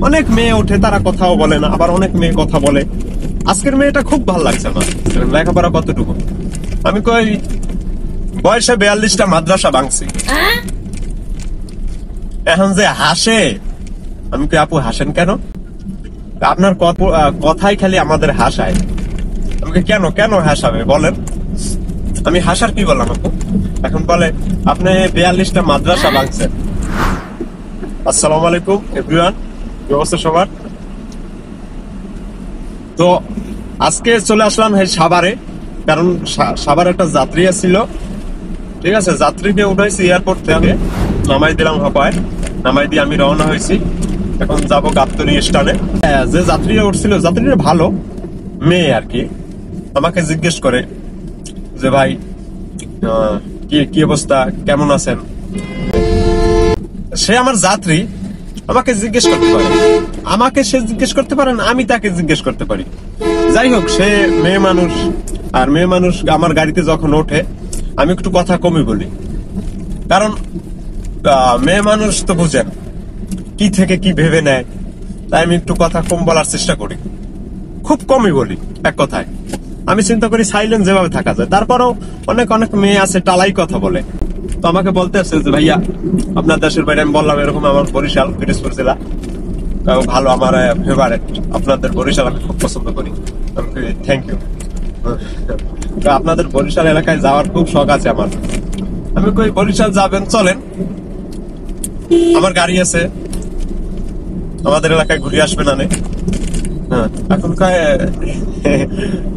অনেক মেয়ে ওঠে, তারা কথাও বলে না, আবার অনেক মেয়ে কথা বলে। আজকের মেয়েটা খুব ভালো লাগছে আমার। লেখাপড়া কতটুকু? আমি কই বয়সে 42টা মাদ্রাসা ভাঙছি। এখন যে হাসে, আমি কই আপু হাসেন কেন? আপনার কথাই খালি আমাদের হাসায়। আমাকে কেন কেন হাসাবে বলেন? আমি হাসার কি বললাম আপু? এখন বলে আপনি 42টা মাদ্রাসা ভাঙছেন। আসসালামু আলাইকুম এভরিওয়ান, কি অবস্থা সবার? তো আজকে চলে আসলাম সাভারে, কারণ সাভারে একটা যাত্রী ছিল। ঠিক আছে, যাত্রীকে উঠাইছি এয়ারপোর্ট থেকে, নামাই দিলাম হাপায়, নামাই দিয়ে আমি রওনা হয়েছি। এখন যাবো গাবতলী স্টানে। যে যাত্রীরা উঠছিল, যাত্রীরা ভালো মেয়ে আর কি, আমাকে জিজ্ঞেস করে যে ভাই কি অবস্থা, কেমন আছেন? সে আমার যাত্রী, আমাকে জিজ্ঞেস করতে পারে, আমাকে সে জিজ্ঞেস করতে পারেন, আমি তাকে জিজ্ঞেস করতে পারি। যাই হোক, সে মেয়ে মানুষ, আর মেয়ে মানুষ আমার গাড়িতে যখন ওঠে আমি একটু কথা কমই বলি, কারণ মেয়ে মানুষ তো বুঝেন কি থেকে কি ভেবে নেয়, তাই আমি একটু কথা কম বলার চেষ্টা করি, খুব কমই বলি। এক কথায় আমি চিন্তা করি সাইলেন্ট যেভাবে থাকা যায়। তারপরেও অনেক অনেক মেয়ে আছে টালাই কথা বলে। তো আমাকে বলতে আসছে যে ভাইয়া আপনার দেশের বাইরে, আমি বললাম এরকম আমার বরিশাল পিরোজপুর জেলা, ভালো আমার ফেভারিট, আপনাদের বরিশাল আমি খুব পছন্দ করি। আমি থ্যাংক ইউ। আপনাদের বরিশাল এলাকায় যাওয়ার খুব শখ আছে আমার। আমি কই বরিশাল যাবেন চলেন, আমার গাড়ি আছে, আমাদের এলাকায় ঘুরে আসবে না। এখন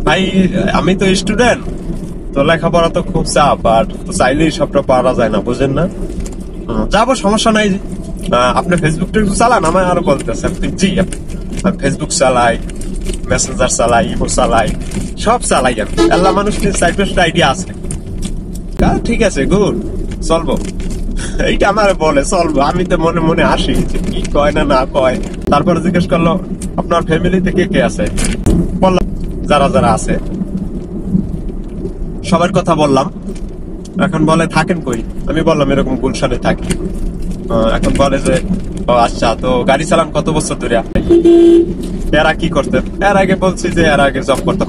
ভাই আমি তো স্টুডেন্ট, তো লেখাপড়া তো খুব চাপ, আর চাইলেই সবটা পারা যায় না, বুঝেন না? যাবো, সমস্যা নাই। আপনি ফেসবুকটা একটু চালান, আমার আরো বলতেছে। জি, আমি ফেসবুক চালাই, মেসেঞ্জার চালাই, ইমো চালাই, সব চালাই আমি। আল্লাহ মানুষ সাইপ্রাসটা আইডিয়া আছে। ঠিক আছে, গুড, চলবো। এইটা আমার বলে চলবো, আমি তো মনে মনে আসি কি কয় না কয়। তারপরে জিজ্ঞেস করলো আপনার ফ্যামিলিতে কে কে আছে, বললাম যারা যারা আছে সবার কথা বললাম। এখন বলে থাকেন কই? আমি বললাম এরকম গুলশানে থাকি। এখন বলে যে আচ্ছা, তো গাড়ি চালান কত বছর ধরে? এরা কি করতেন? এর আগে বলছি যে এর আগে জব করতাম।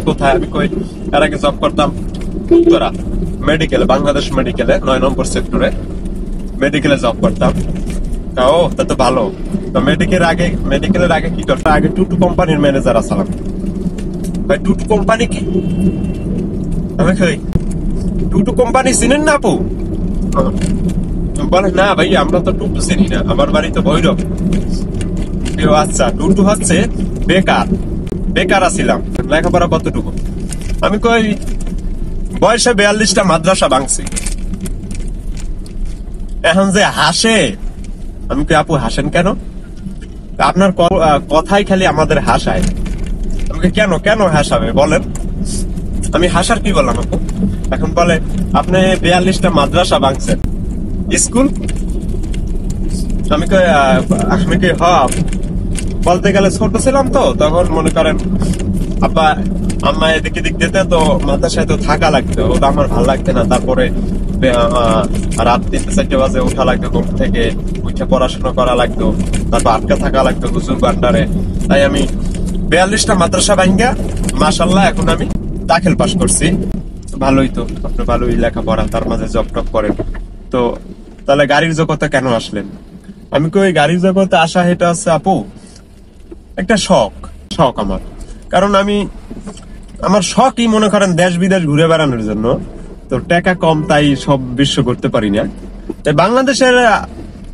কোথায়? আমি কই এর আগে জব করতাম উত্তরা মেডিকেলে, বাংলাদেশ মেডিকেলে 9 নম্বর সেক্টরে মেডিকেলে জব করতাম। ও তা তো ভালো। তো মেডিকেলের আগে কি করতাম? আগে টুটু কোম্পানির ম্যানেজার আসলাম। ভাই টুটু কোম্পানি কি? আমি কই টুটু কোম্পানি চিনেন না আপু? বলে না ভাই আমরা তো টুটু চিনি না, আমার বাড়ি তো ভৈরব। আচ্ছা, টুটু হচ্ছে বেকার আছিলাম। লেখাপড়া কতটুকু? আমি কই বয়সে 42টা মাদ্রাসা ভাঙছি। এখন যে হাসে, আমি কই আপু হাসেন কেন? আপনার কথাই খালি আমাদের হাসায়। আমাকে কেন কেন হাসাবে বলেন? আমি হাসার কি বললাম আপু? এখন বলে আপনি 42টা মাদ্রাসা ভাঙছেন, স্কুল। আমি কই বলতে গেলে ছোট ছিলাম তো, তখন মনে করেন আব্বা আম্মা এদিকে দিক দিতে, তো মাদ্রাসায় তো থাকা লাগতো, ওটা আমার ভালো লাগতো না। তারপরে রাত 3-4 বাজে ওঠা লাগতো, ঘুম থেকে উঠে পড়াশোনা করা লাগতো, তারপর আটকা থাকা লাগতো হুজুর ভান্ডারে। তাই আমি 42টা মাদ্রাসা ভাঙ্গা মাশাআল্লাহ এখন আমি দাখিল পাস করছি। ভালোই তো, আপনি ভালোই লেখাপড়া, তার মাঝে জব টপ করেন। তো তাহলে গাড়ির জগতে কেন আসলেন? আমি কই গাড়ির জগতে আসা এটা হচ্ছে আপু একটা শখ আমার। কারণ আমার শখই মনে করেন দেশ বিদেশ ঘুরে বেড়ানোর জন্য। তো টাকা কম, তাই সব বিশ্ব করতে পারি না। তাই বাংলাদেশের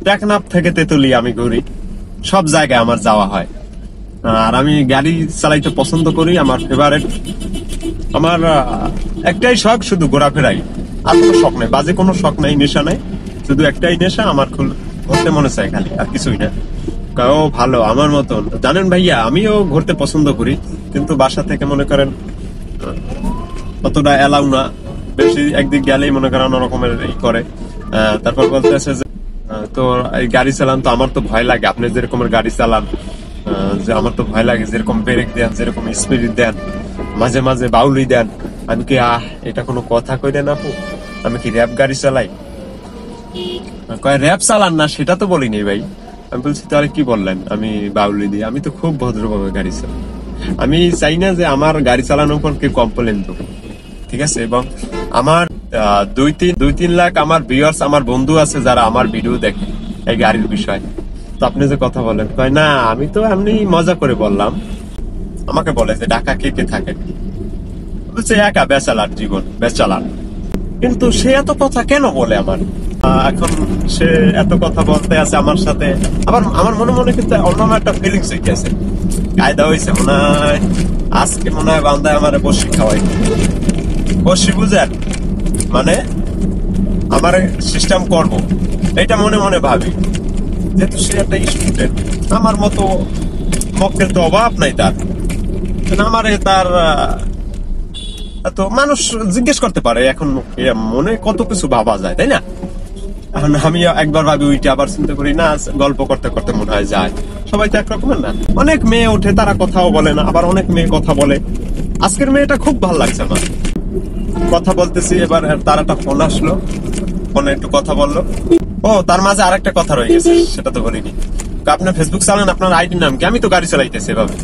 টেকনাফ থেকে তেতুলিয়া আমি ঘুরি, সব জায়গায় আমার যাওয়া হয়। আর আমি গাড়ি চালাইতে পছন্দ করি, আমার ফেভারিট। আমার একটাই শখ, শুধু ঘোরাফেরাই, আর কোনো শখ নাই, বাজে কোনো শখ নাই, নেশা নাই, শুধু একটাই নেশা, আমার ঘুরতে মনে চায় খালি, আর কিছুই না। ও ভালো, আমার মতন জানেন ভাইয়া, আমিও ঘুরতে পছন্দ করি, কিন্তু বাসা থেকে মনে করেন অতটা এলাও না, বেশি একদিক গেলেই মনে করেন রকমের করে। তারপর বলতেছে যে তো এই গাড়ি চালান, তো আমার তো ভয় লাগে, আপনি যেরকমের গাড়ি চালান, যে আমার তো ভয় লাগে, যেরকম ব্রেক দেন, যেরকম স্পিড দেন, মাঝে মাঝে বাউলি দেন। আমি কি এটা কোনো কথা কইলেন আপু? আমি কি র্যাপ গাড়ি চালাই? কয় র্যাপ চালান না, সেটা তো বলিনি ভাই, আমি বলছি তাহলে কি বললেন আমি বাউলি দিয়ে, আমি তো খুব ভদ্রভাবে গাড়ি চালাই। আমি চাই না যে আমার গাড়ি চালানোর উপর কেউ কমপ্লেন দেবো, ঠিক আছে? এবং আমার 2-3 লাখ আমার ভিউয়ার্স, আমার বন্ধু আছে যারা আমার ভিডিও দেখে এই গাড়ির বিষয়। তো আপনি যে কথা বলেন, কয় না আমি তো এমনি মজা করে বললাম। আমাকে বলে যে ঢাকা কে কে থাকে, বলছে একা বেচালার জীবন, বেচালার। কিন্তু সে এত কথা কেন বলে আমার? এখন সে এত কথা বলতে আছে আমার সাথে, আবার আমার মনে মনে কিন্তু অন্য একটা ফিলিংস হইতেছে, কায়দা হয়েছে মনে হয়। আজকে মনে হয় বান্দায় আমার বসি খাওয়াই, বসি বুঝেন, মানে আমার সিস্টেম করব, এটা মনে মনে ভাবি। যেহেতু সে একটা স্টুডেন্ট, আমার মতো মক্কেল তো অভাব নাই তার, আমারে তার তো মানুষ জিজ্ঞেস করতে পারে। এখন মনে কত কিছু ভাবা যায়, তাই না? এখন আমি একবার ভাবি উইটা, আবার চিন্তা করি না, গল্প করতে করতে মনে হয় যায়। সবাই তো একরকমের না, অনেক মেয়ে ওঠে তারা কথাও বলে না, আবার অনেক মেয়ে কথা বলে। আজকের মেয়েটা খুব ভালো লাগছে আমার, কথা বলতেছি। এবার তার একটা ফোন আসলো, ফোনে একটু কথা বললো। ও তার মাঝে আরেকটা কথা রয়ে গেছে, সেটা তো বলিনি। আপনি ফেসবুক চালান, আপনার আইডি নাম কি? আমি তো গাড়ি চালাইতেছি এভাবে,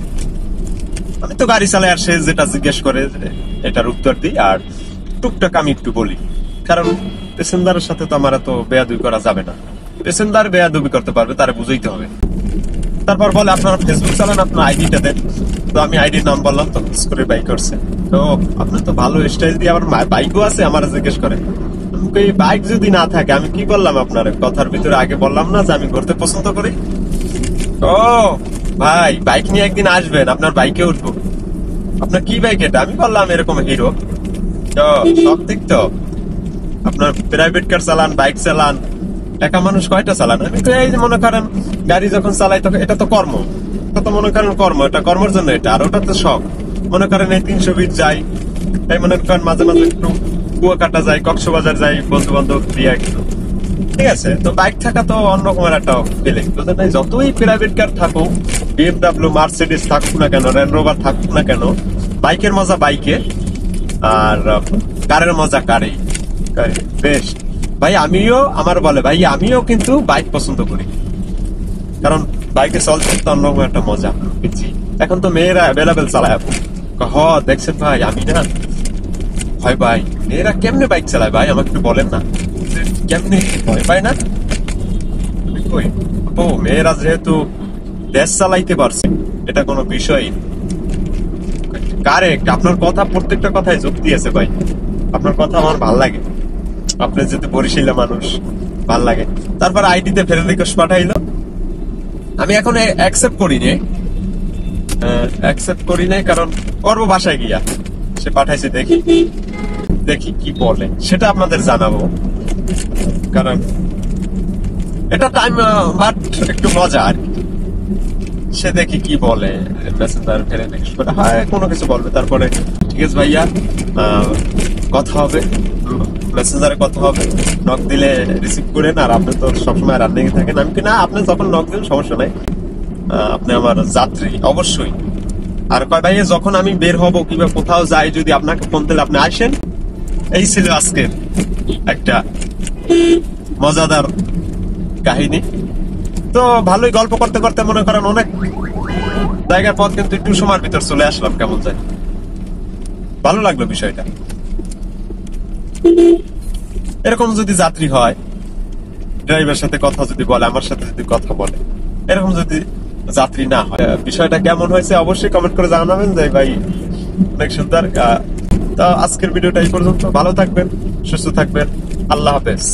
আমি তো গাড়ি চালাই। আর সে যেটা জিজ্ঞেস করে এটার উত্তর দিই, আর টুকটাক আমি একটু বলি, কারণ পেসেঞ্জারের সাথে তো আমার এত বেয়াদবি করা যাবে না। পেসেঞ্জার বেয়াদবি করতে পারবে, তারা বুঝাইতে হবে। তারপর বলে আপনারা ফেসবুক চালান, আপনার আইডিটা দেন। তো আমি আইডির নাম বললাম, তো করে বাইক করছে। তো আপনার তো ভালো স্টাইল দিয়ে আমার বাইকও আছে, আমার জিজ্ঞেস করে। বাইক যদি না থাকে আমি কি বললাম আপনার কথার ভিতরে? আগে বললাম না যে আমি ঘুরতে পছন্দ করি? ও ভাই, বাইক নিয়ে একদিন আসবেন, আপনার বাইকে উঠবো। আপনার কি বাইক এটা? আমি বললাম এরকম হিরো। তো সব দিক তো আপনার প্রাইভেট কার চালান, বাইক চালান, একা মানুষ কয়টা চালান? আমি তো এই যে মনে করেন গাড়ি যখন চালাই তখন এটা তো কর্ম, এটা তো মনে করেন কর্ম, এটা কর্মের জন্য এটা, আর ওটা তো শখ। মনে করেন এই 320 যাই, এই মনে করেন মাঝে মাঝে একটু কুয়াকাটা যাই, কক্সবাজার যাই, বন্ধু বান্ধব দিয়ে একটু, ঠিক আছে? তো বাইক থাকা তো অন্যরকমের একটা ফিলিং, বুঝলেন? যতই প্রাইভেট কার থাকুক, BMW, মার্সিডিজ থাকুক না কেন, রেঞ্জ রোভার থাকুক না কেন, বাইকের মজা বাইকে, আর কারের মজা কারে বেশ। ভাই আমিও, আমার বলে ভাই আমিও কিন্তু বাইক পছন্দ করি, কারণ বাইকে চলতে তো অন্যরকম একটা মজা বুঝছি। এখন তো মেয়েরা অ্যাভেলেবেল চালায়, হ দেখছেন ভাই, আমি না ভাই ভাই মেয়েরা কেমনে বাইক চালায় ভাই, আমাকে একটু বলেন না কেমনে, ভয় পায় না? কই ও মেয়েরা যেহেতু দেশ চালাইতে পারছে, এটা কোনো বিষয় কারেক্ট। আপনার কথা প্রত্যেকটা কথায় যুক্তি আছে ভাই, আপনার কথা আমার ভাল লাগে। আপনি যেহেতু বরিশালে মানুষ, ভাল লাগে। তারপর আইডিতে ফ্রেন্ড রিকোয়েস্ট পাঠাইলো, আমি এখন অ্যাকসেপ্ট করি নাই, কারণ করবো বাসায় গিয়া। সে পাঠাইছে, দেখি দেখি কি বলে, সেটা আপনাদের জানাবো, কারণ এটা টাইম বাট একটু মজা আর কি। সে দেখি কি বলে, প্যাসেঞ্জার ফেলে রিকোয়েস্ট করে হয় কোনো কিছু বলবে, তারপরে ঠিক আছে ভাইয়া কথা হবে, মেসেঞ্জারে কথা হবে, নক দিলে রিসিভ করেন। আর আপনি তো সবসময় রান্নিং থাকেন, আমি কি না আপনি যখন নক দিন সমস্যা নাই, আপনি আমার যাত্রী অবশ্যই। আর কয় ভাইয়া যখন আমি বের হব কিংবা কোথাও যাই, যদি আপনাকে ফোন দিলে আপনি আসেন। এই ছিল আজকের একটা মজাদার কাহিনী। তো ভালোই গল্প করতে করতে মনে করেন অনেক জায়গার পথ কিন্তু একটু সময়ের ভিতর চলে আসলাম, কেমন যায়, ভালো লাগলো বিষয়টা। এরকম যদি যাত্রী হয়, ড্রাইভারের সাথে কথা যদি বলে, আমার সাথে যদি কথা বলে, এরকম যদি যাত্রী না হয়, বিষয়টা কেমন হয়েছে অবশ্যই কমেন্ট করে জানাবেন যে ভাই অনেক সুন্দর। তো আজকের ভিডিওটা এই পর্যন্ত, ভালো থাকবেন, সুস্থ থাকবেন, আল্লাহ হাফেজ।